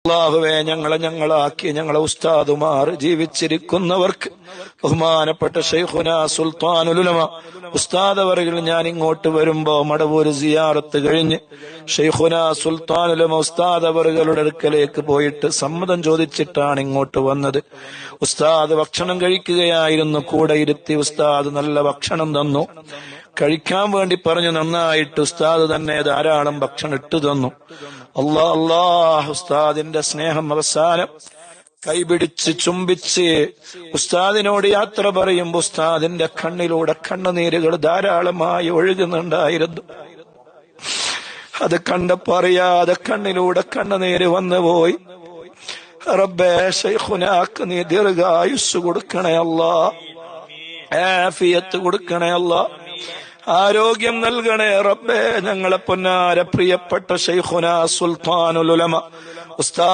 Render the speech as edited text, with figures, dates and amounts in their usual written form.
അല്ലാഹുവേ, ഞങ്ങളാക്കി ഞങ്ങളെ ഉസ്താദുമാർ ജീവിച്ചിരിക്കുന്നവർക്ക് ബഹുമാനപ്പെട്ട ശൈഖുനാ സുൽത്താനുൽ ഉലമ ഉസ്താദ് അവറുകൾ ഞാൻ ഇങ്ങോട്ട് വരുമ്പോ മടവൂർ സിയാറത്ത് കഴിഞ്ഞ് ശൈഖുനാ സുൽത്താനുൽ ഉലമ ഉസ്താദ് അവറുകളുടെ അടുക്കലേക്ക് പോയിട്ട് സമ്മതം ചോദിച്ചിട്ടാണ് ഇങ്ങോട്ട് വന്നത്. ഉസ്താദ് ഭക്ഷണം കഴിക്കുകയായിരുന്നു. കൂടെ ഇരുത്തി ഉസ്താദ് നല്ല ഭക്ഷണം തന്നു. കഴിക്കാൻ വേണ്ടി പറഞ്ഞു. നന്നായിട്ട് ഉസ്താദ് തന്നെ ധാരാളം ഭക്ഷണം ഇട്ടു തന്നു. അല്ലാഹ് ഉസ്താദിന്റെ സ്നേഹം അവസാനം കൈപിടിച്ച് ചുംബിച്ച് ഉസ്താദിനോട് യാത്ര പറയുമ്പോ ഉസ്താദിന്റെ കണ്ണിലൂടെ കണ്ണുനീരുകൾ ധാരാളമായി ഒഴുകുന്നുണ്ടായിരുന്നു. അത് കണ്ടപ്പോ അറിയാതെ കണ്ണിലൂടെ കണ്ണുനീര് വന്നുപോയി. റബ്ബേ, ശൈഖുനാക്ക് നീ ദീർഘായുസ് കൊടുക്കണേ അല്ലാ, ആഫിയത്ത് കൊടുക്കണേ അല്ലാ, ആരോഗ്യം നൽകണേ റബ്ബേ. ഞങ്ങളെ പൊന്നാര പ്രിയപ്പെട്ട ശൈഖുനാ സുൽത്താനുൽ ഉലമ ഉസ്താദ്